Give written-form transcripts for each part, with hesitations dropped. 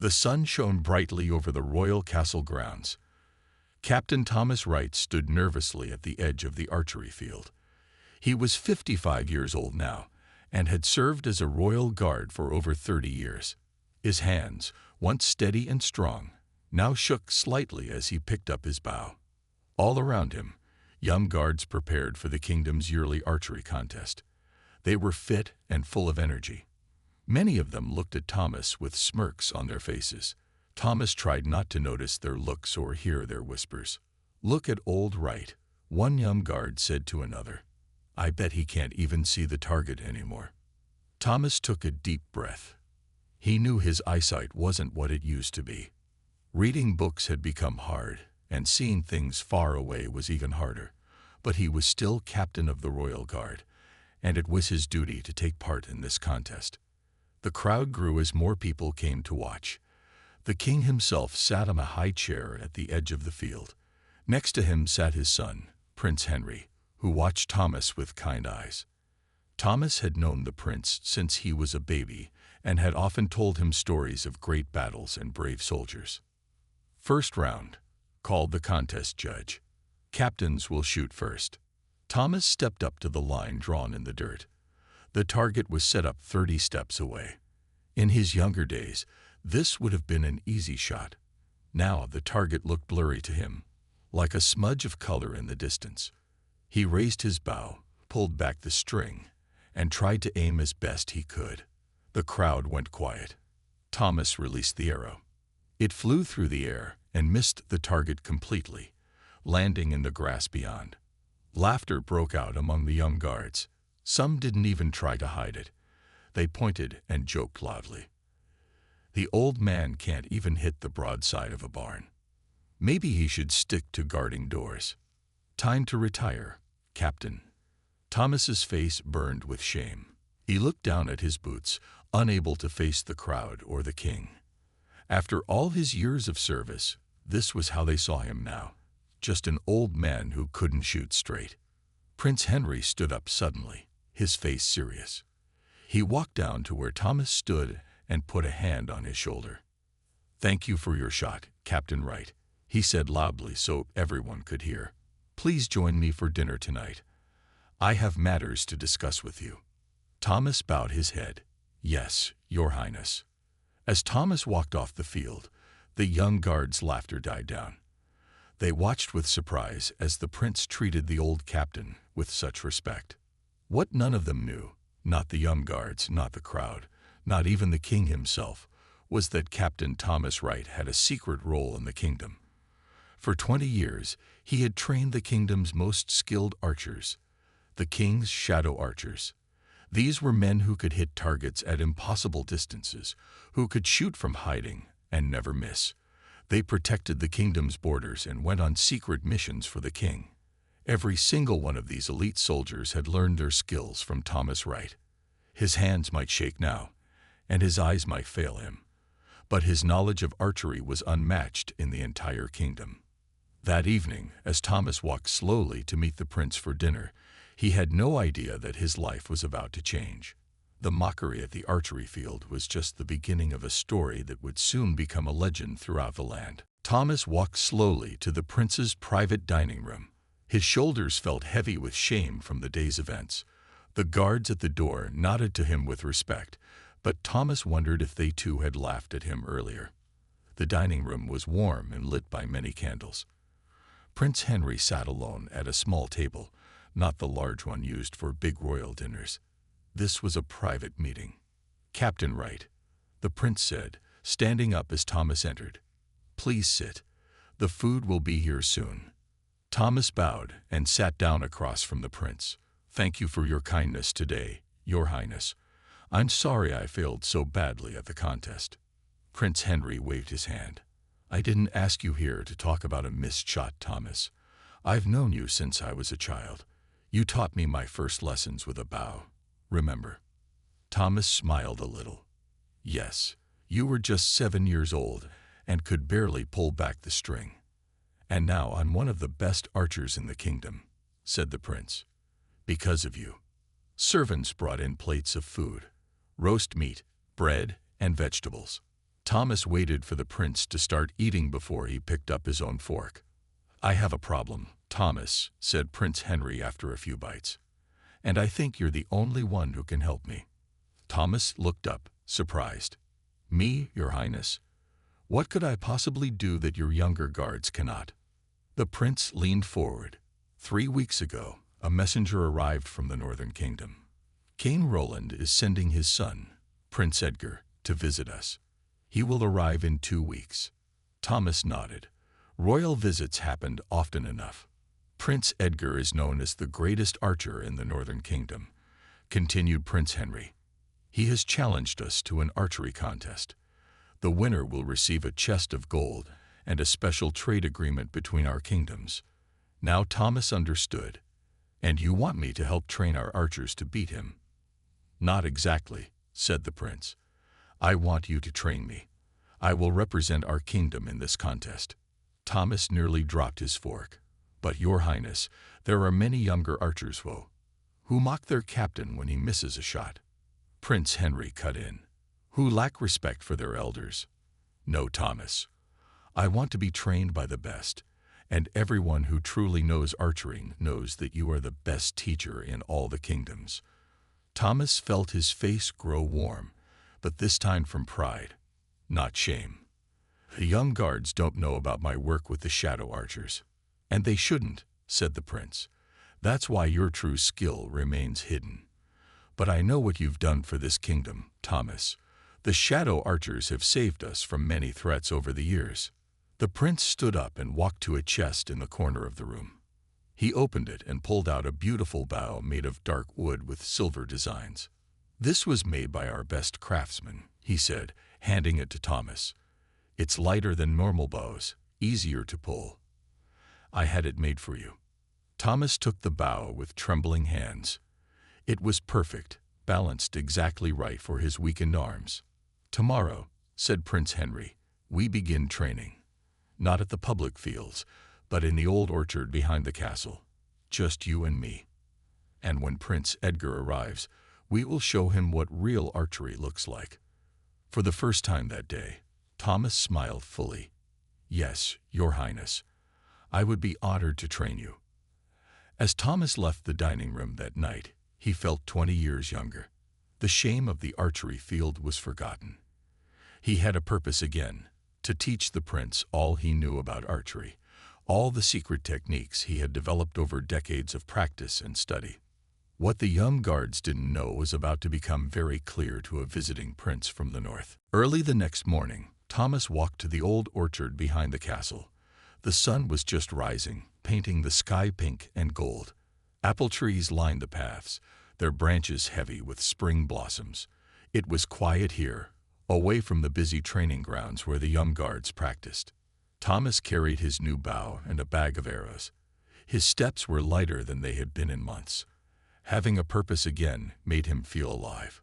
The sun shone brightly over the royal castle grounds. Captain Thomas Wright stood nervously at the edge of the archery field. He was 55 years old now, and had served as a royal guard for over 30 years. His hands, once steady and strong, now shook slightly as he picked up his bow. All around him, young guards prepared for the kingdom's yearly archery contest. They were fit and full of energy. Many of them looked at Thomas with smirks on their faces. Thomas tried not to notice their looks or hear their whispers. "Look at old Wright," one young guard said to another. "I bet he can't even see the target anymore." Thomas took a deep breath. He knew his eyesight wasn't what it used to be. Reading books had become hard, and seeing things far away was even harder. But he was still captain of the Royal Guard, and it was his duty to take part in this contest. The crowd grew as more people came to watch. The king himself sat on a high chair at the edge of the field. Next to him sat his son, Prince Henry, who watched Thomas with kind eyes. Thomas had known the prince since he was a baby and had often told him stories of great battles and brave soldiers. "First round," called the contest judge. "Captains will shoot first." Thomas stepped up to the line drawn in the dirt. The target was set up 30 steps away. In his younger days, this would have been an easy shot. Now the target looked blurry to him, like a smudge of color in the distance. He raised his bow, pulled back the string, and tried to aim as best he could. The crowd went quiet. Thomas released the arrow. It flew through the air and missed the target completely, landing in the grass beyond. Laughter broke out among the young guards. Some didn't even try to hide it. They pointed and joked loudly. "The old man can't even hit the broadside of a barn. Maybe he should stick to guarding doors. Time to retire, Captain." Thomas's face burned with shame. He looked down at his boots, unable to face the crowd or the king. After all his years of service, this was how they saw him now, just an old man who couldn't shoot straight. Prince Henry stood up suddenly, his face serious. He walked down to where Thomas stood and put a hand on his shoulder. "Thank you for your shot, Captain Wright," he said loudly so everyone could hear. "Please join me for dinner tonight. I have matters to discuss with you." Thomas bowed his head. "Yes, Your Highness." As Thomas walked off the field, the young guards' laughter died down. They watched with surprise as the prince treated the old captain with such respect. What none of them knew, not the young guards, not the crowd, not even the king himself, was that Captain Thomas Wright had a secret role in the kingdom. For 20 years, he had trained the kingdom's most skilled archers, the king's shadow archers. These were men who could hit targets at impossible distances, who could shoot from hiding and never miss. They protected the kingdom's borders and went on secret missions for the king. Every single one of these elite soldiers had learned their skills from Thomas Wright. His hands might shake now, and his eyes might fail him, but his knowledge of archery was unmatched in the entire kingdom. That evening, as Thomas walked slowly to meet the prince for dinner, he had no idea that his life was about to change. The mockery at the archery field was just the beginning of a story that would soon become a legend throughout the land. Thomas walked slowly to the prince's private dining room. His shoulders felt heavy with shame from the day's events. The guards at the door nodded to him with respect, but Thomas wondered if they too had laughed at him earlier. The dining room was warm and lit by many candles. Prince Henry sat alone at a small table, not the large one used for big royal dinners. This was a private meeting. "Captain Wright," the prince said, standing up as Thomas entered. "Please sit. The food will be here soon." Thomas bowed and sat down across from the prince. "Thank you for your kindness today, Your Highness. I'm sorry I failed so badly at the contest." Prince Henry waved his hand. "I didn't ask you here to talk about a missed shot, Thomas. I've known you since I was a child. You taught me my first lessons with a bow. Remember?" Thomas smiled a little. "Yes, you were just 7 years old and could barely pull back the string. And now I'm one of the best archers in the kingdom," said the prince. "Because of you." Servants brought in plates of food, roast meat, bread, and vegetables. Thomas waited for the prince to start eating before he picked up his own fork. "I have a problem, Thomas," said Prince Henry after a few bites. "And I think you're the only one who can help me." Thomas looked up, surprised. "Me, Your Highness? What could I possibly do that your younger guards cannot?" The prince leaned forward. 3 weeks ago, a messenger arrived from the Northern Kingdom. King Roland is sending his son, Prince Edgar, to visit us. He will arrive in 2 weeks. Thomas nodded. Royal visits happened often enough. Prince Edgar is known as the greatest archer in the Northern Kingdom, continued Prince Henry. He has challenged us to an archery contest. The winner will receive a chest of gold and a special trade agreement between our kingdoms. Now Thomas understood. "And you want me to help train our archers to beat him?" "Not exactly," said the prince. "I want you to train me. I will represent our kingdom in this contest." Thomas nearly dropped his fork. "But, Your Highness, there are many younger archers who mock their captain when he misses a shot." Prince Henry cut in. "Who lack respect for their elders." "No, Thomas. I want to be trained by the best, and everyone who truly knows archery knows that you are the best teacher in all the kingdoms." Thomas felt his face grow warm, but this time from pride, not shame. "The young guards don't know about my work with the shadow archers." "And they shouldn't," said the prince. "That's why your true skill remains hidden. But I know what you've done for this kingdom, Thomas. The shadow archers have saved us from many threats over the years." The prince stood up and walked to a chest in the corner of the room. He opened it and pulled out a beautiful bow made of dark wood with silver designs. "This was made by our best craftsman," he said, handing it to Thomas. "It's lighter than normal bows, easier to pull. I had it made for you." Thomas took the bow with trembling hands. It was perfect, balanced exactly right for his weakened arms. "Tomorrow," said Prince Henry, "we begin training. Not at the public fields, but in the old orchard behind the castle. Just you and me. And when Prince Edgar arrives, we will show him what real archery looks like." For the first time that day, Thomas smiled fully. "Yes, Your Highness. I would be honored to train you." As Thomas left the dining room that night, he felt 20 years younger. The shame of the archery field was forgotten. He had a purpose again, to teach the prince all he knew about archery, all the secret techniques he had developed over decades of practice and study. What the young guards didn't know was about to become very clear to a visiting prince from the north. Early the next morning, Thomas walked to the old orchard behind the castle. The sun was just rising, painting the sky pink and gold. Apple trees lined the paths, their branches heavy with spring blossoms. It was quiet here, away from the busy training grounds where the young guards practiced. Thomas carried his new bow and a bag of arrows. His steps were lighter than they had been in months. Having a purpose again made him feel alive.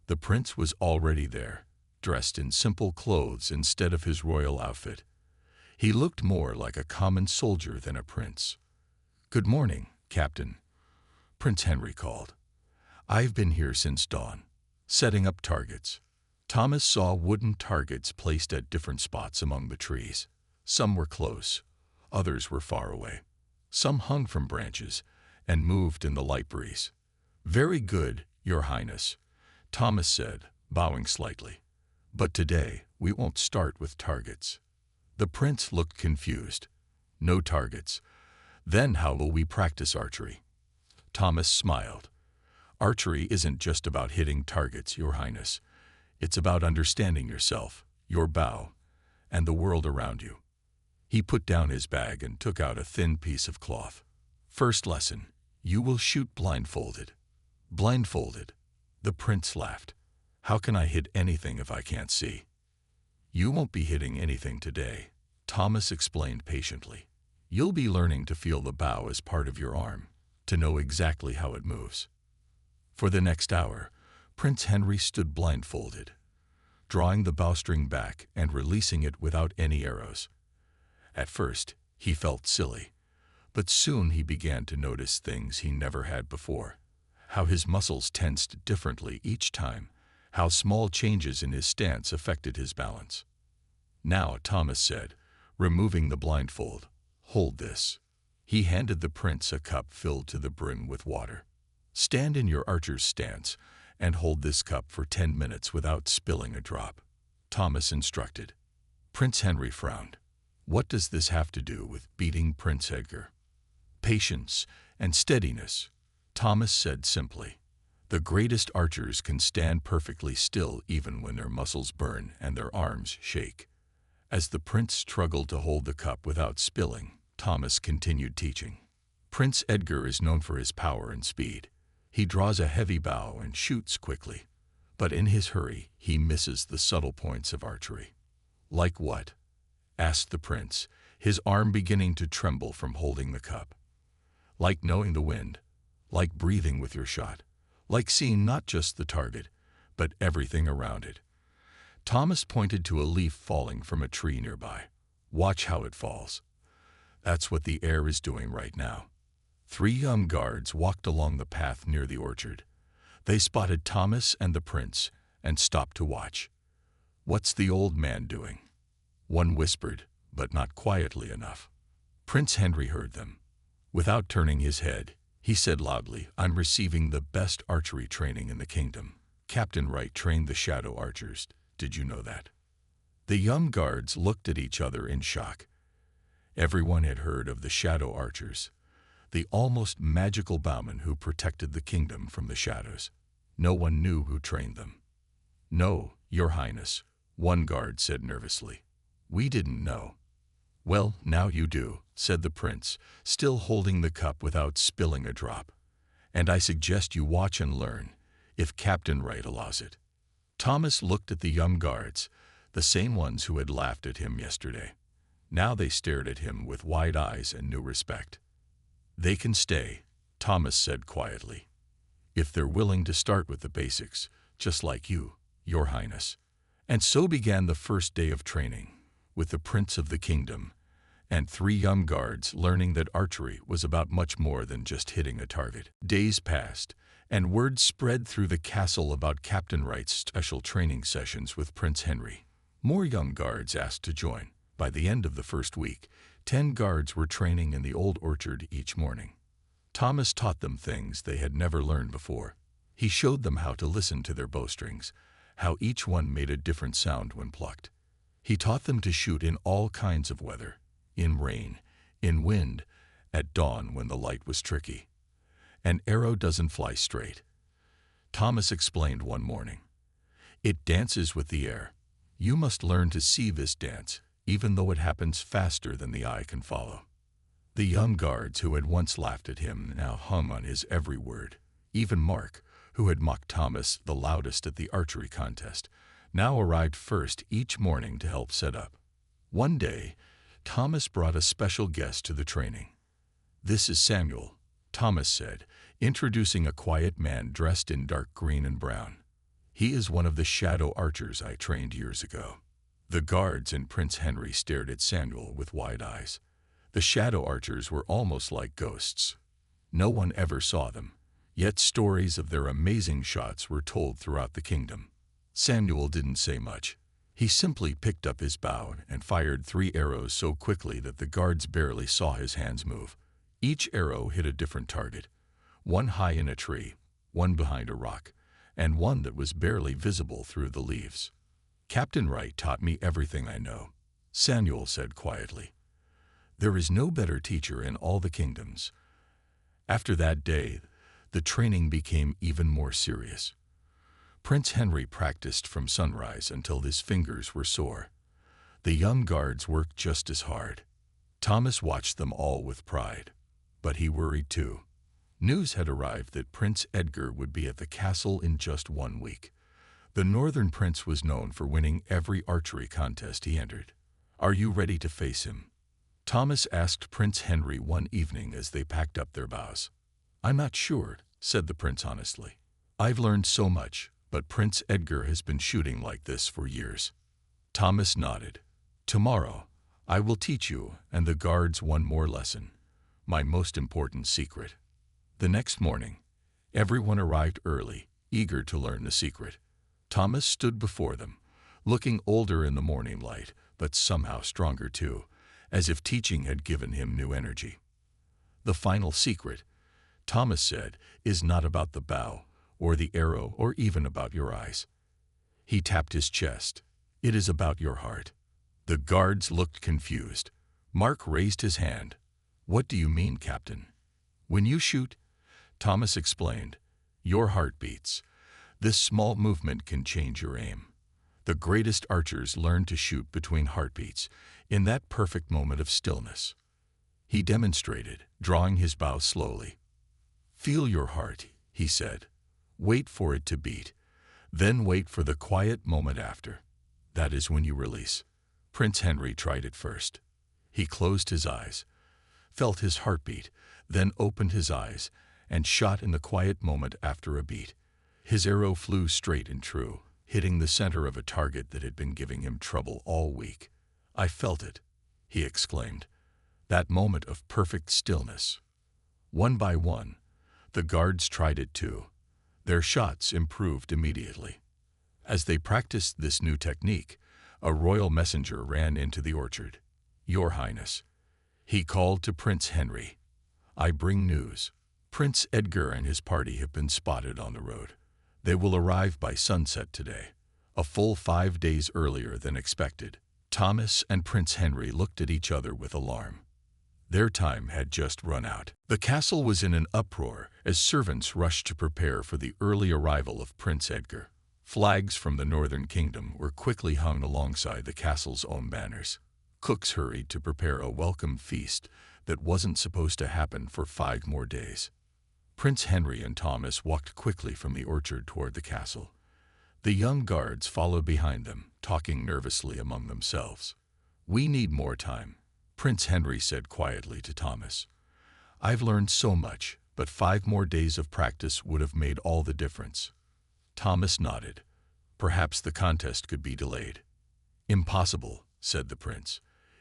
The prince was already there, dressed in simple clothes instead of his royal outfit. He looked more like a common soldier than a prince. "Good morning, Captain," Prince Henry called. "I've been here since dawn, setting up targets." Thomas saw wooden targets placed at different spots among the trees. Some were close, others were far away. Some hung from branches and moved in the light breeze. "Very good, Your Highness," Thomas said, bowing slightly. "But today we won't start with targets." The prince looked confused. "No targets. Then how will we practice archery?" Thomas smiled. "Archery isn't just about hitting targets, Your Highness. It's about understanding yourself, your bow, and the world around you." He put down his bag and took out a thin piece of cloth. "First lesson, you will shoot blindfolded." "Blindfolded?" The prince laughed. "How can I hit anything if I can't see?" "You won't be hitting anything today," Thomas explained patiently. "You'll be learning to feel the bow as part of your arm, to know exactly how it moves." For the next hour, Prince Henry stood blindfolded, drawing the bowstring back and releasing it without any arrows. At first, he felt silly, but soon he began to notice things he never had before. How his muscles tensed differently each time, how small changes in his stance affected his balance. "Now," Thomas said, removing the blindfold, "hold this." He handed the prince a cup filled to the brim with water. "Stand in your archer's stance and hold this cup for 10 minutes without spilling a drop," Thomas instructed. Prince Henry frowned. What does this have to do with beating Prince Edgar? "Patience and steadiness," Thomas said simply. "The greatest archers can stand perfectly still even when their muscles burn and their arms shake." As the prince struggled to hold the cup without spilling, Thomas continued teaching. "Prince Edgar is known for his power and speed. He draws a heavy bow and shoots quickly. But in his hurry, he misses the subtle points of archery." "Like what?" asked the prince, his arm beginning to tremble from holding the cup. "Like knowing the wind, like breathing with your shot, like seeing not just the target, but everything around it." Thomas pointed to a leaf falling from a tree nearby. "Watch how it falls. That's what the air is doing right now." 3 young guards walked along the path near the orchard. They spotted Thomas and the prince and stopped to watch. "What's the old man doing?" one whispered, but not quietly enough. Prince Henry heard them. Without turning his head, he said loudly, "I'm receiving the best archery training in the kingdom. Captain Wright trained the shadow archers. Did you know that?" The young guards looked at each other in shock. Everyone had heard of the shadow archers, the almost magical bowmen who protected the kingdom from the shadows. No one knew who trained them. "No, Your Highness," one guard said nervously. "We didn't know." "Well, now you do," said the prince, still holding the cup without spilling a drop. "And I suggest you watch and learn, if Captain Wright allows it." Thomas looked at the young guards, the same ones who had laughed at him yesterday. Now they stared at him with wide eyes and new respect. "They can stay," Thomas said quietly, "if they're willing to start with the basics, just like you, Your Highness." And so began the first day of training, with the Prince of the Kingdom and 3 young guards learning that archery was about much more than just hitting a target. Days passed, and word spread through the castle about Captain Wright's special training sessions with Prince Henry. More young guards asked to join. By the end of the first week, 10 guards were training in the old orchard each morning. Thomas taught them things they had never learned before. He showed them how to listen to their bowstrings, how each one made a different sound when plucked. He taught them to shoot in all kinds of weather, in rain, in wind, at dawn when the light was tricky. "An arrow doesn't fly straight," Thomas explained one morning. "It dances with the air. You must learn to see this dance, even though it happens faster than the eye can follow." The young guards who had once laughed at him now hung on his every word. Even Mark, who had mocked Thomas the loudest at the archery contest, now arrived first each morning to help set up. One day, Thomas brought a special guest to the training. "This is Samuel," Thomas said, introducing a quiet man dressed in dark green and brown. "He is one of the shadow archers I trained years ago." The guards and Prince Henry stared at Samuel with wide eyes. The shadow archers were almost like ghosts. No one ever saw them, yet stories of their amazing shots were told throughout the kingdom. Samuel didn't say much. He simply picked up his bow and fired 3 arrows so quickly that the guards barely saw his hands move. Each arrow hit a different target, one high in a tree, one behind a rock, and one that was barely visible through the leaves. "Captain Wright taught me everything I know," Samuel said quietly. "There is no better teacher in all the kingdoms." After that day, the training became even more serious. Prince Henry practiced from sunrise until his fingers were sore. The young guards worked just as hard. Thomas watched them all with pride, but he worried too. News had arrived that Prince Edgar would be at the castle in just 1 week. The Northern Prince was known for winning every archery contest he entered. "Are you ready to face him?" Thomas asked Prince Henry one evening as they packed up their bows. "I'm not sure," said the prince honestly. "I've learned so much, but Prince Edgar has been shooting like this for years." Thomas nodded. "Tomorrow, I will teach you and the guards one more lesson, my most important secret." The next morning, everyone arrived early, eager to learn the secret. Thomas stood before them, looking older in the morning light, but somehow stronger too, as if teaching had given him new energy. "The final secret," Thomas said, "is not about the bow, or the arrow, or even about your eyes." He tapped his chest. "It is about your heart." The guards looked confused. Mark raised his hand. "What do you mean, Captain?" "When you shoot," Thomas explained, "your heart beats. This small movement can change your aim. The greatest archers learn to shoot between heartbeats, in that perfect moment of stillness." He demonstrated, drawing his bow slowly. "Feel your heart," he said. "Wait for it to beat. Then wait for the quiet moment after. That is when you release." Prince Henry tried it first. He closed his eyes, felt his heartbeat, then opened his eyes, and shot in the quiet moment after a beat. His arrow flew straight and true, hitting the center of a target that had been giving him trouble all week. "I felt it," he exclaimed. "That moment of perfect stillness." One by one, the guards tried it too. Their shots improved immediately. As they practiced this new technique, a royal messenger ran into the orchard. "Your Highness," he called to Prince Henry, "I bring news. Prince Edgar and his party have been spotted on the road. They will arrive by sunset today, a full 5 days earlier than expected." Thomas and Prince Henry looked at each other with alarm. Their time had just run out. The castle was in an uproar as servants rushed to prepare for the early arrival of Prince Edgar. Flags from the northern kingdom were quickly hung alongside the castle's own banners. Cooks hurried to prepare a welcome feast that wasn't supposed to happen for 5 more days. Prince Henry and Thomas walked quickly from the orchard toward the castle. The young guards followed behind them, talking nervously among themselves. "We need more time," Prince Henry said quietly to Thomas. "I've learned so much, but 5 more days of practice would have made all the difference." Thomas nodded. Perhaps the contest could be delayed. "Impossible," said the prince.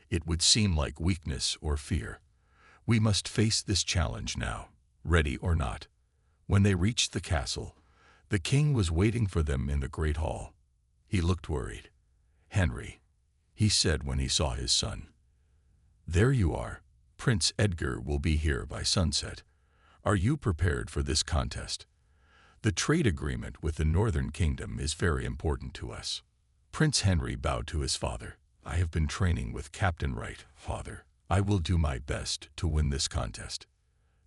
"It would seem like weakness or fear. We must face this challenge now, ready or not." When they reached the castle, the king was waiting for them in the great hall. He looked worried. "Henry," he said when he saw his son. "There you are. Prince Edgar will be here by sunset. Are you prepared for this contest? The trade agreement with the Northern Kingdom is very important to us." Prince Henry bowed to his father. "I have been training with Captain Wright, father. I will do my best to win this contest."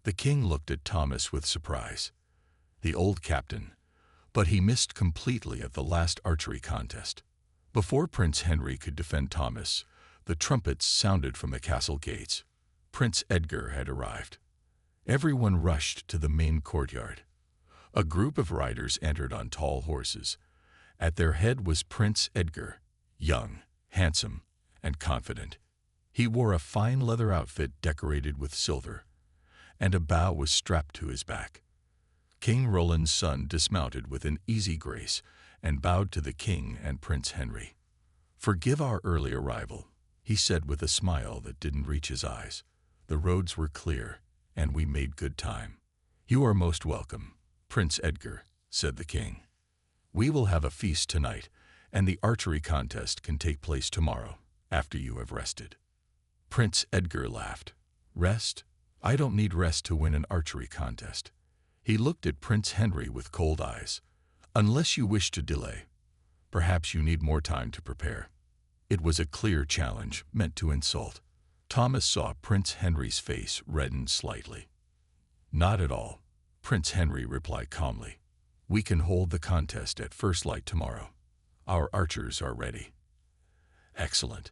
The king looked at Thomas with surprise. The old captain, but he missed completely at the last archery contest. Before Prince Henry could defend Thomas, the trumpets sounded from the castle gates. Prince Edgar had arrived. Everyone rushed to the main courtyard. A group of riders entered on tall horses. At their head was Prince Edgar, young, handsome, and confident. He wore a fine leather outfit decorated with silver, and a bow was strapped to his back. King Roland's son dismounted with an easy grace and bowed to the king and Prince Henry. "Forgive our early arrival," he said with a smile that didn't reach his eyes. "The roads were clear, and we made good time." "You are most welcome, Prince Edgar," said the king. "We will have a feast tonight, and the archery contest can take place tomorrow, after you have rested." Prince Edgar laughed. "Rest? I don't need rest to win an archery contest." He looked at Prince Henry with cold eyes. "Unless you wish to delay, perhaps you need more time to prepare." It was a clear challenge meant to insult. Thomas saw Prince Henry's face redden slightly. "Not at all," Prince Henry replied calmly. "We can hold the contest at first light tomorrow. Our archers are ready." "Excellent."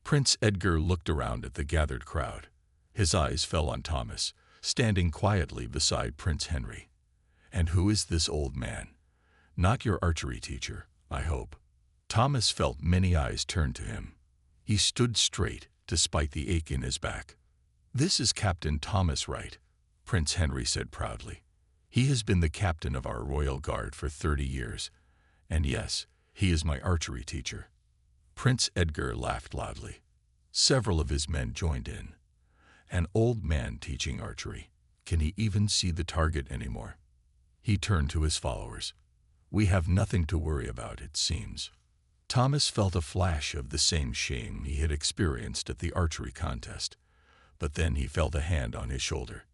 Prince Edgar looked around at the gathered crowd. His eyes fell on Thomas, standing quietly beside Prince Henry. "And who is this old man? Not your archery teacher, I hope." Thomas felt many eyes turn to him. He stood straight, despite the ache in his back. "This is Captain Thomas Wright," Prince Henry said proudly. "He has been the captain of our royal guard for 30 years, and yes, he is my archery teacher." Prince Edgar laughed loudly. Several of his men joined in. An old man teaching archery. Can he even see the target anymore? He turned to his followers. We have nothing to worry about, it seems. Thomas felt a flash of the same shame he had experienced at the archery contest, but then he felt a hand on his shoulder.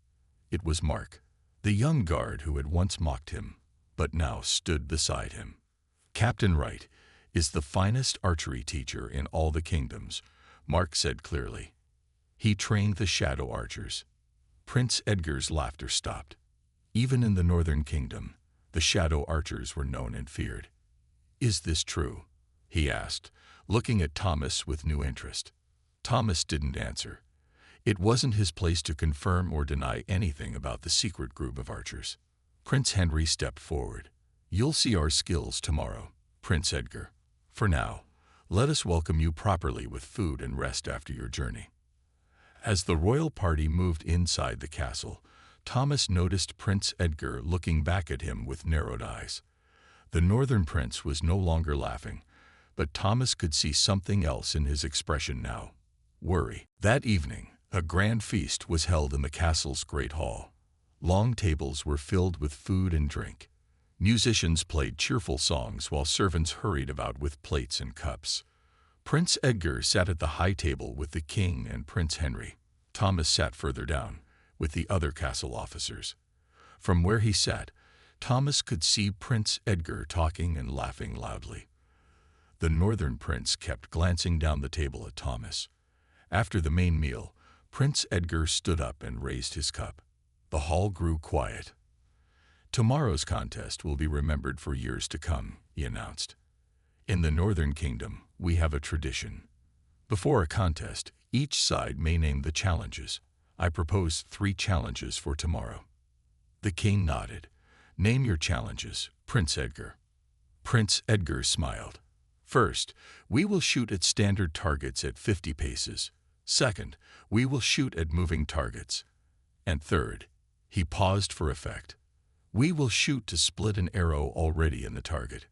It was Mark, the young guard who had once mocked him, but now stood beside him. Captain Wright is the finest archery teacher in all the kingdoms, Mark said clearly. He trained the shadow archers. Prince Edgar's laughter stopped. Even in the northern kingdom, the shadow archers were known and feared. Is this true? He asked, looking at Thomas with new interest. Thomas didn't answer. It wasn't his place to confirm or deny anything about the secret group of archers. Prince Henry stepped forward. You'll see our skills tomorrow, Prince Edgar. For now, let us welcome you properly with food and rest after your journey. As the royal party moved inside the castle, Thomas noticed Prince Edgar looking back at him with narrowed eyes. The northern prince was no longer laughing, but Thomas could see something else in his expression now. Worry. That evening, a grand feast was held in the castle's great hall. Long tables were filled with food and drink. Musicians played cheerful songs while servants hurried about with plates and cups. Prince Edgar sat at the high table with the king and Prince Henry. Thomas sat further down, with the other castle officers. From where he sat, Thomas could see Prince Edgar talking and laughing loudly. The northern prince kept glancing down the table at Thomas. After the main meal, Prince Edgar stood up and raised his cup. The hall grew quiet. Tomorrow's contest will be remembered for years to come, he announced. In the northern kingdom, we have a tradition. Before a contest, each side may name the challenges. I propose 3 challenges for tomorrow. The king nodded. Name your challenges, Prince Edgar. Prince Edgar smiled. First, we will shoot at standard targets at 50 paces. Second, we will shoot at moving targets. And third, he paused for effect. We will shoot to split an arrow already in the target.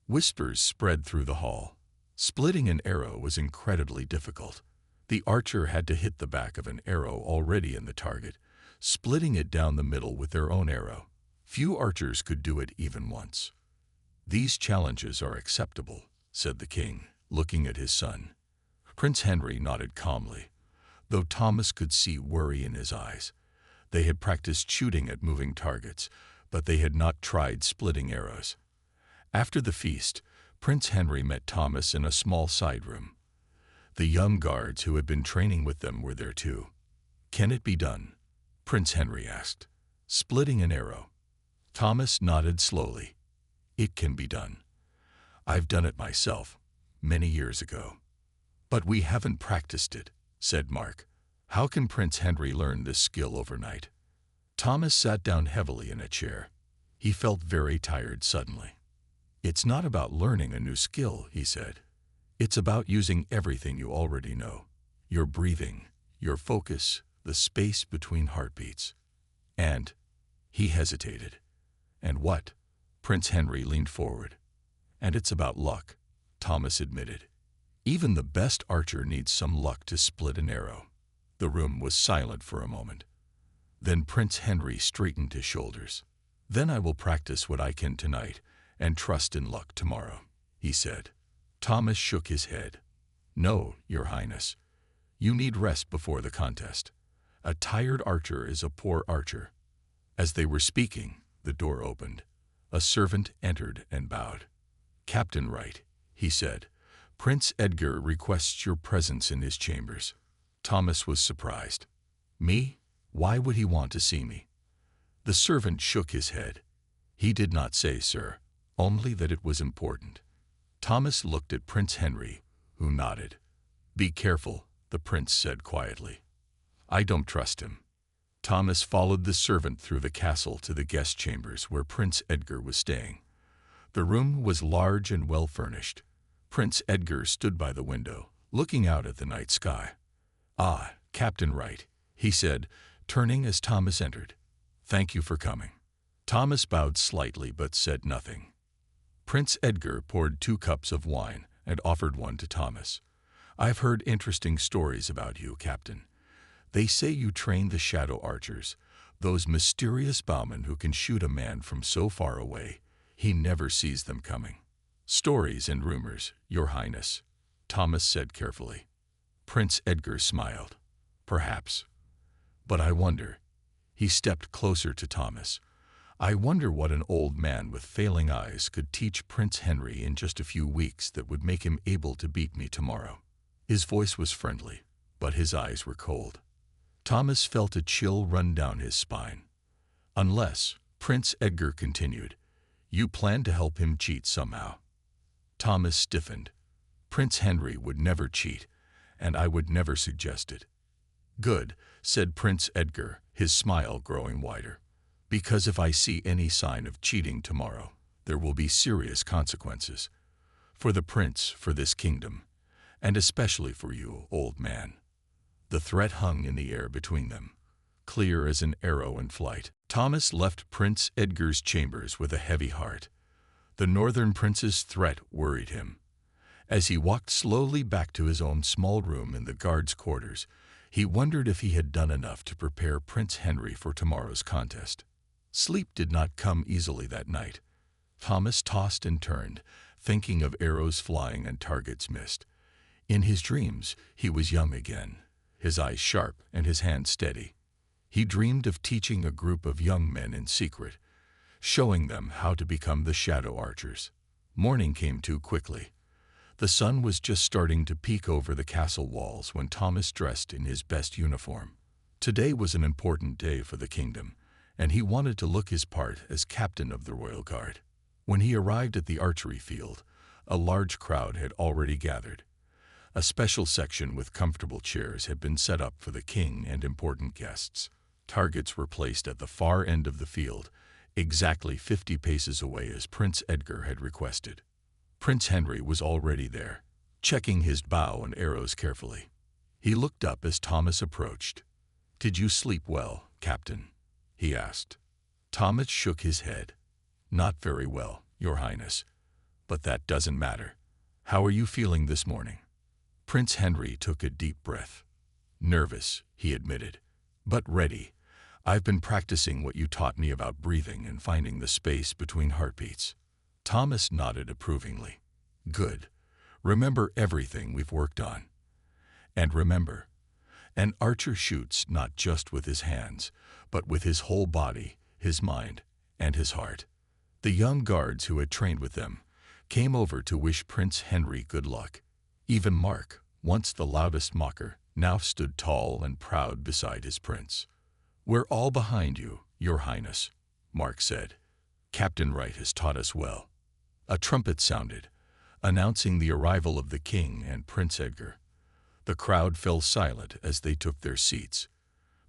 Whispers spread through the hall. Splitting an arrow was incredibly difficult. The archer had to hit the back of an arrow already in the target, splitting it down the middle with their own arrow. Few archers could do it even once. These challenges are acceptable, said the king, looking at his son. Prince Henry nodded calmly, though Thomas could see worry in his eyes. They had practiced shooting at moving targets, but they had not tried splitting arrows. After the feast, Prince Henry met Thomas in a small side room. The young guards who had been training with them were there too. Can it be done? Prince Henry asked. Splitting an arrow. Thomas nodded slowly. It can be done. I've done it myself, many years ago. But we haven't practiced it, said Mark. How can Prince Henry learn this skill overnight? Thomas sat down heavily in a chair. He felt very tired suddenly. It's not about learning a new skill, he said. It's about using everything you already know. Your breathing, your focus, the space between heartbeats. And he hesitated. And what? Prince Henry leaned forward. And it's about luck, Thomas admitted. Even the best archer needs some luck to split an arrow. The room was silent for a moment. Then Prince Henry straightened his shoulders. Then I will practice what I can tonight and trust in luck tomorrow, he said. Thomas shook his head. No, Your Highness. You need rest before the contest. A tired archer is a poor archer. As they were speaking, the door opened. A servant entered and bowed. Captain Wright, he said, Prince Edgar requests your presence in his chambers. Thomas was surprised. Me? Why would he want to see me? The servant shook his head. He did not say, sir, only that it was important. Thomas looked at Prince Henry, who nodded. Be careful, the prince said quietly. I don't trust him. Thomas followed the servant through the castle to the guest chambers where Prince Edgar was staying. The room was large and well furnished. Prince Edgar stood by the window, looking out at the night sky. Ah, Captain Wright, he said, turning as Thomas entered. Thank you for coming. Thomas bowed slightly but said nothing. Prince Edgar poured 2 cups of wine and offered one to Thomas. I've heard interesting stories about you, Captain. They say you train the shadow archers, those mysterious bowmen who can shoot a man from so far away. He never sees them coming. Stories and rumors, Your Highness, Thomas said carefully. Prince Edgar smiled. Perhaps. But I wonder. He stepped closer to Thomas. I wonder what an old man with failing eyes could teach Prince Henry in just a few weeks that would make him able to beat me tomorrow. His voice was friendly, but his eyes were cold. Thomas felt a chill run down his spine. Unless, Prince Edgar continued, you plan to help him cheat somehow. Thomas stiffened. Prince Henry would never cheat, and I would never suggest it. Good, said Prince Edgar, his smile growing wider. Because if I see any sign of cheating tomorrow, there will be serious consequences. For the prince, for this kingdom, and especially for you, old man. The threat hung in the air between them, clear as an arrow in flight. Thomas left Prince Edgar's chambers with a heavy heart. The northern prince's threat worried him. As he walked slowly back to his own small room in the guards' quarters, he wondered if he had done enough to prepare Prince Henry for tomorrow's contest. Sleep did not come easily that night. Thomas tossed and turned, thinking of arrows flying and targets missed. In his dreams, he was young again, his eyes sharp and his hands steady. He dreamed of teaching a group of young men in secret, showing them how to become the shadow archers. Morning came too quickly. The sun was just starting to peek over the castle walls when Thomas dressed in his best uniform. Today was an important day for the kingdom, and he wanted to look his part as captain of the royal guard. When he arrived at the archery field, a large crowd had already gathered. A special section with comfortable chairs had been set up for the king and important guests. Targets were placed at the far end of the field, exactly 50 paces away as Prince Edgar had requested. Prince Henry was already there, checking his bow and arrows carefully. He looked up as Thomas approached. "Did you sleep well, Captain?" he asked. Thomas shook his head. "Not very well, Your Highness. But that doesn't matter. How are you feeling this morning?" Prince Henry took a deep breath. "Nervous," he admitted, "but ready. I've been practicing what you taught me about breathing and finding the space between heartbeats." Thomas nodded approvingly. "Good. Remember everything we've worked on. And remember, an archer shoots not just with his hands, but with his whole body, his mind, and his heart." The young guards who had trained with them came over to wish Prince Henry good luck. Even Mark, once the loudest mocker, now stood tall and proud beside his prince. "We're all behind you, Your Highness," Mark said. "Captain Wright has taught us well." A trumpet sounded, announcing the arrival of the king and Prince Edgar. The crowd fell silent as they took their seats.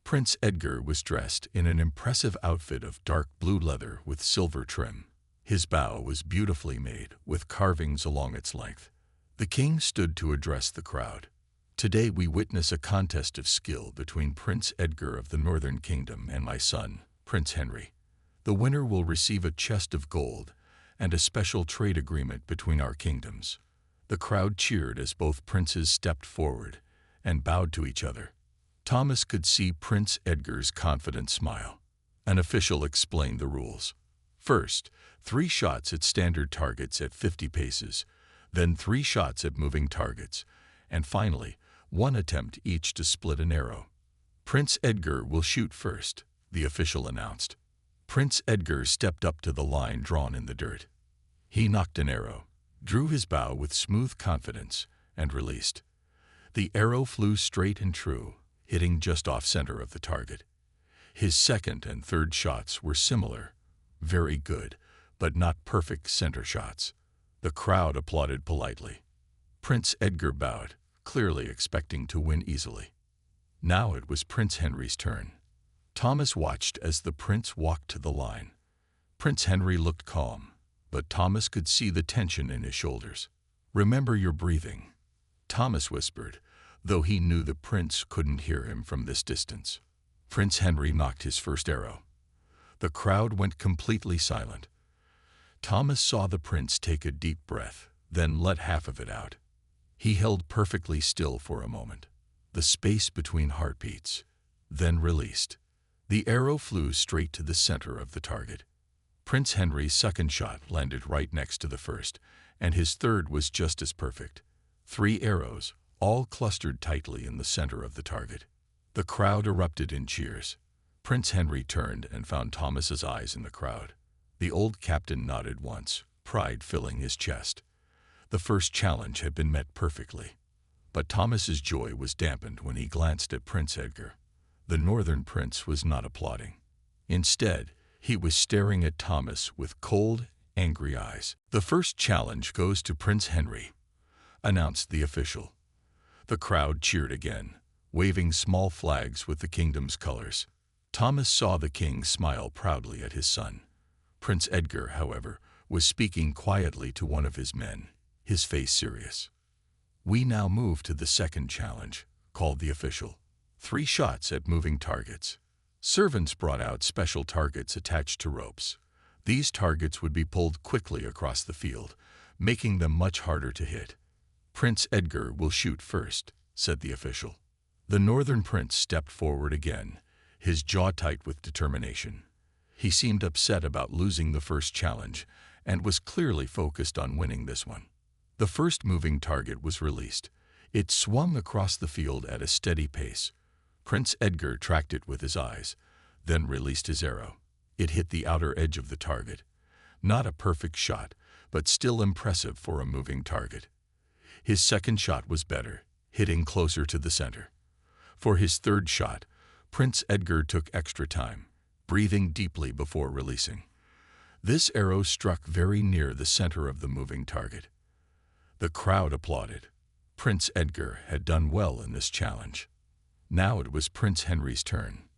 Prince Edgar was dressed in an impressive outfit of dark blue leather with silver trim. His bow was beautifully made, with carvings along its length. The king stood to address the crowd. "Today we witness a contest of skill between Prince Edgar of the Northern Kingdom and my son, Prince Henry. The winner will receive a chest of gold and a special trade agreement between our kingdoms." The crowd cheered as both princes stepped forward and bowed to each other. Thomas could see Prince Edgar's confident smile. An official explained the rules. First, 3 shots at standard targets at 50 paces, then 3 shots at moving targets, and finally, 1 attempt each to split an arrow. "Prince Edgar will shoot first," the official announced. Prince Edgar stepped up to the line drawn in the dirt. He knocked an arrow, drew his bow with smooth confidence, and released. The arrow flew straight and true, hitting just off-center of the target. His second and third shots were similar, very good, but not perfect center shots. The crowd applauded politely. Prince Edgar bowed, clearly expecting to win easily. Now it was Prince Henry's turn. Thomas watched as the prince walked to the line. Prince Henry looked calm, but Thomas could see the tension in his shoulders. "Remember your breathing," Thomas whispered, though he knew the prince couldn't hear him from this distance. Prince Henry knocked his first arrow. The crowd went completely silent. Thomas saw the prince take a deep breath, then let half of it out. He held perfectly still for a moment, the space between heartbeats, then released. The arrow flew straight to the center of the target. Prince Henry's second shot landed right next to the first, and his third was just as perfect. 3 arrows, all clustered tightly in the center of the target. The crowd erupted in cheers. Prince Henry turned and found Thomas's eyes in the crowd. The old captain nodded once, pride filling his chest. The first challenge had been met perfectly. But Thomas's joy was dampened when he glanced at Prince Edgar. The northern prince was not applauding. Instead, he was staring at Thomas with cold, angry eyes. "The first challenge goes to Prince Henry," announced the official. The crowd cheered again, waving small flags with the kingdom's colors. Thomas saw the king smile proudly at his son. Prince Edgar, however, was speaking quietly to one of his men, his face serious. "We now move to the second challenge," called the official. 3 shots at moving targets. Servants brought out special targets attached to ropes. These targets would be pulled quickly across the field, making them much harder to hit. "Prince Edgar will shoot first," said the official. The northern prince stepped forward again, his jaw tight with determination. He seemed upset about losing the first challenge and was clearly focused on winning this one. The first moving target was released. It swung across the field at a steady pace. Prince Edgar tracked it with his eyes, then released his arrow. It hit the outer edge of the target. Not a perfect shot, but still impressive for a moving target. His second shot was better, hitting closer to the center. For his third shot, Prince Edgar took extra time, breathing deeply before releasing. This arrow struck very near the center of the moving target. The crowd applauded. Prince Edgar had done well in this challenge. Now it was Prince Henry's turn.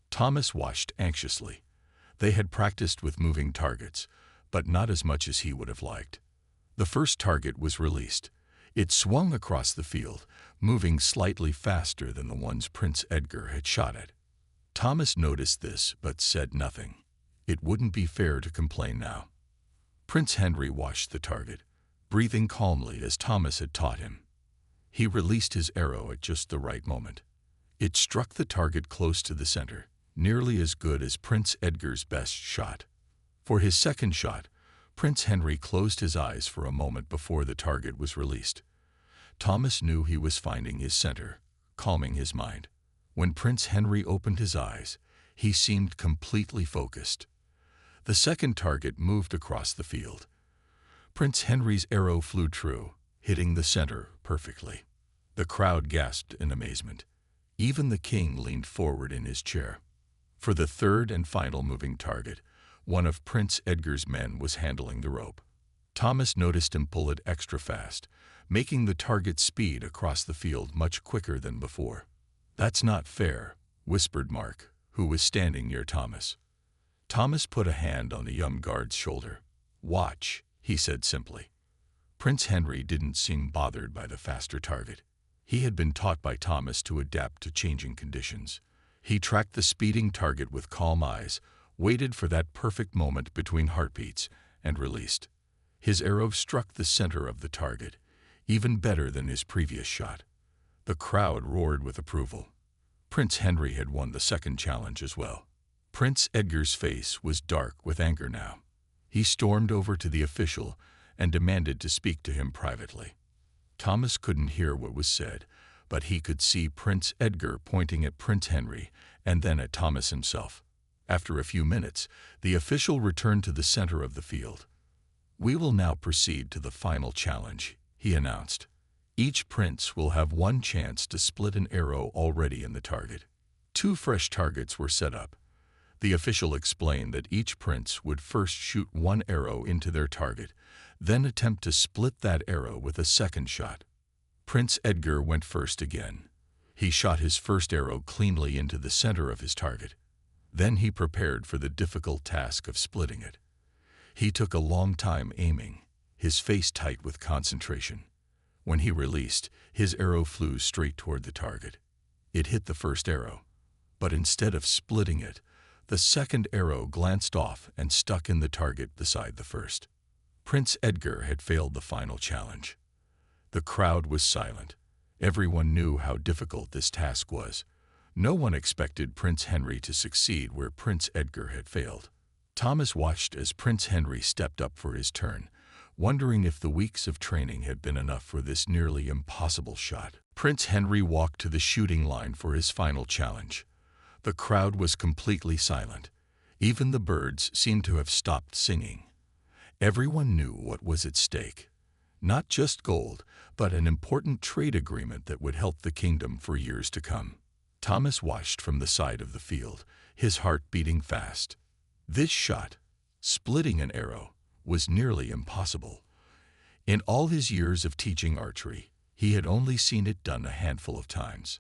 Thomas watched anxiously. They had practiced with moving targets, but not as much as he would have liked. The first target was released. It swung across the field, moving slightly faster than the ones Prince Edgar had shot at. Thomas noticed this, but said nothing. It wouldn't be fair to complain now. Prince Henry watched the target, breathing calmly as Thomas had taught him. He released his arrow at just the right moment. It struck the target close to the center, nearly as good as Prince Edgar's best shot. For his second shot, Prince Henry closed his eyes for a moment before the target was released. Thomas knew he was finding his center, calming his mind. When Prince Henry opened his eyes, he seemed completely focused. The second target moved across the field. Prince Henry's arrow flew true, hitting the center perfectly. The crowd gasped in amazement. Even the king leaned forward in his chair. For the third and final moving target, one of Prince Edgar's men was handling the rope. Thomas noticed him pull it extra fast, making the target speed across the field much quicker than before. "That's not fair," whispered Mark, who was standing near Thomas. Thomas put a hand on the young guard's shoulder. "Watch," he said simply. Prince Henry didn't seem bothered by the faster target. He had been taught by Thomas to adapt to changing conditions. He tracked the speeding target with calm eyes, waited for that perfect moment between heartbeats, and released. His arrow struck the center of the target, even better than his previous shot. The crowd roared with approval. Prince Henry had won the second challenge as well. Prince Edgar's face was dark with anger now. He stormed over to the official and demanded to speak to him privately. Thomas couldn't hear what was said, but he could see Prince Edgar pointing at Prince Henry and then at Thomas himself. After a few minutes, the official returned to the center of the field. "We will now proceed to the final challenge," he announced. "Each prince will have one chance to split an arrow already in the target." 2 fresh targets were set up. The official explained that each prince would first shoot 1 arrow into their target, then attempt to split that arrow with a second shot. Prince Edgar went first again. He shot his first arrow cleanly into the center of his target. Then he prepared for the difficult task of splitting it. He took a long time aiming, his face tight with concentration. When he released, his arrow flew straight toward the target. It hit the first arrow, but instead of splitting it, the second arrow glanced off and stuck in the target beside the first. Prince Edgar had failed the final challenge. The crowd was silent. Everyone knew how difficult this task was. No one expected Prince Henry to succeed where Prince Edgar had failed. Thomas watched as Prince Henry stepped up for his turn, wondering if the weeks of training had been enough for this nearly impossible shot. Prince Henry walked to the shooting line for his final challenge. The crowd was completely silent. Even the birds seemed to have stopped singing. Everyone knew what was at stake. Not just gold, but an important trade agreement that would help the kingdom for years to come. Thomas watched from the side of the field, his heart beating fast. This shot, splitting an arrow, was nearly impossible. In all his years of teaching archery, he had only seen it done a handful of times.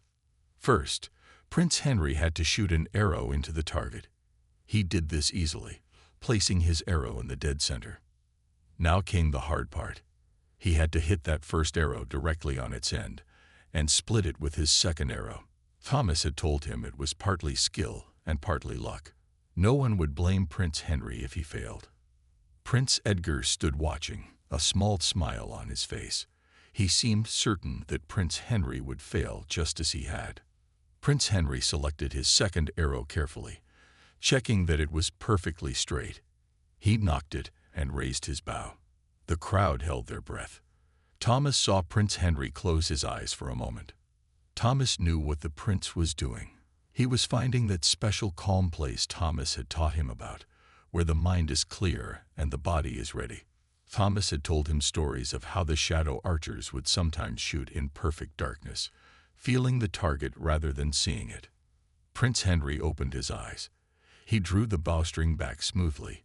First, Prince Henry had to shoot an arrow into the target. He did this easily, placing his arrow in the dead center. Now came the hard part. He had to hit that first arrow directly on its end and split it with his second arrow. Thomas had told him it was partly skill and partly luck. No one would blame Prince Henry if he failed. Prince Edgar stood watching, a small smile on his face. He seemed certain that Prince Henry would fail just as he had. Prince Henry selected his second arrow carefully, checking that it was perfectly straight. He nocked it and raised his bow. The crowd held their breath. Thomas saw Prince Henry close his eyes for a moment. Thomas knew what the prince was doing. He was finding that special calm place Thomas had taught him about, where the mind is clear and the body is ready. Thomas had told him stories of how the shadow archers would sometimes shoot in perfect darkness, feeling the target rather than seeing it. Prince Henry opened his eyes. He drew the bowstring back smoothly,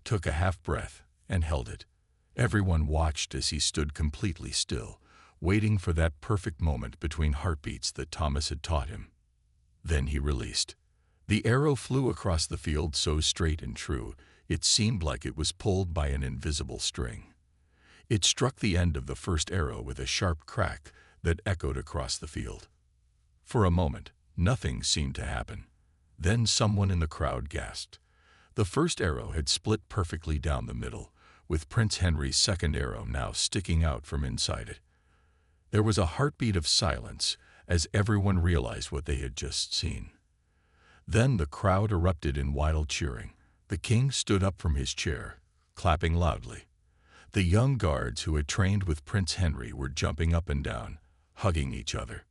took a half breath, and held it. Everyone watched as he stood completely still, waiting for that perfect moment between heartbeats that Thomas had taught him. Then he released. The arrow flew across the field so straight and true, it seemed like it was pulled by an invisible string. It struck the end of the first arrow with a sharp crack that echoed across the field. For a moment, nothing seemed to happen. Then someone in the crowd gasped. The first arrow had split perfectly down the middle, with Prince Henry's second arrow now sticking out from inside it. There was a heartbeat of silence as everyone realized what they had just seen. Then the crowd erupted in wild cheering. The king stood up from his chair, clapping loudly. The young guards who had trained with Prince Henry were jumping up and down, hugging each other.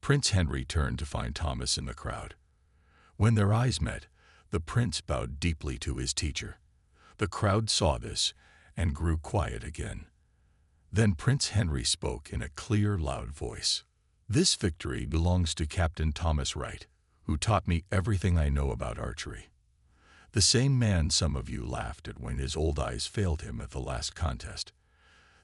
Prince Henry turned to find Thomas in the crowd. When their eyes met, the prince bowed deeply to his teacher. The crowd saw this and grew quiet again. Then Prince Henry spoke in a clear, loud voice. "This victory belongs to Captain Thomas Wright, who taught me everything I know about archery. The same man some of you laughed at when his old eyes failed him at the last contest.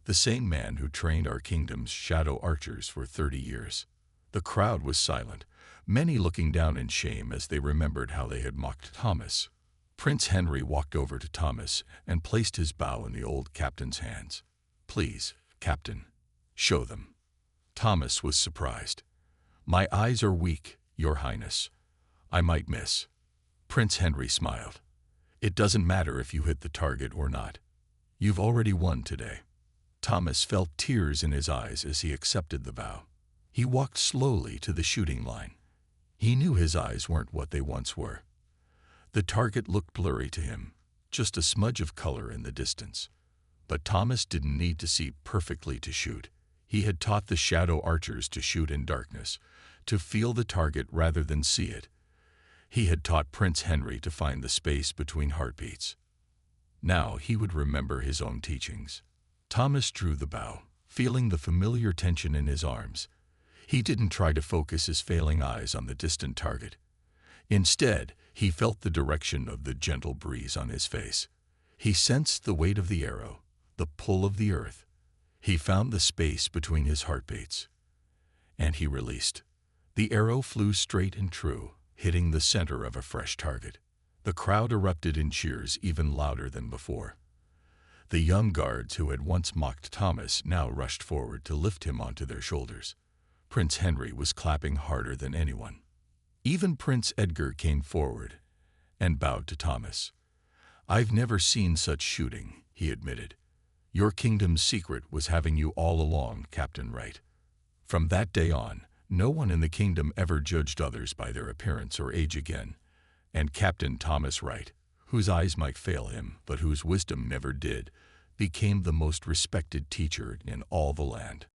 The same man who trained our kingdom's shadow archers for 30 years. The crowd was silent, many looking down in shame as they remembered how they had mocked Thomas. Prince Henry walked over to Thomas and placed his bow in the old captain's hands. "Please, Captain, show them." Thomas was surprised. "My eyes are weak, Your Highness. I might miss." Prince Henry smiled. "It doesn't matter if you hit the target or not. You've already won today." Thomas felt tears in his eyes as he accepted the vow. He walked slowly to the shooting line. He knew his eyes weren't what they once were. The target looked blurry to him, just a smudge of color in the distance. But Thomas didn't need to see perfectly to shoot. He had taught the shadow archers to shoot in darkness, to feel the target rather than see it. He had taught Prince Henry to find the space between heartbeats. Now he would remember his own teachings. Thomas drew the bow, feeling the familiar tension in his arms. He didn't try to focus his failing eyes on the distant target. Instead, he felt the direction of the gentle breeze on his face. He sensed the weight of the arrow, the pull of the earth. He found the space between his heartbeats. And he released. The arrow flew straight and true, hitting the center of a fresh target. The crowd erupted in cheers even louder than before. The young guards who had once mocked Thomas now rushed forward to lift him onto their shoulders. Prince Henry was clapping harder than anyone. Even Prince Edgar came forward and bowed to Thomas. "I've never seen such shooting," he admitted. "Your kingdom's secret was having you all along, Captain Wright." From that day on, no one in the kingdom ever judged others by their appearance or age again, and Captain Thomas Wright, whose eyes might fail him, but whose wisdom never did, became the most respected teacher in all the land.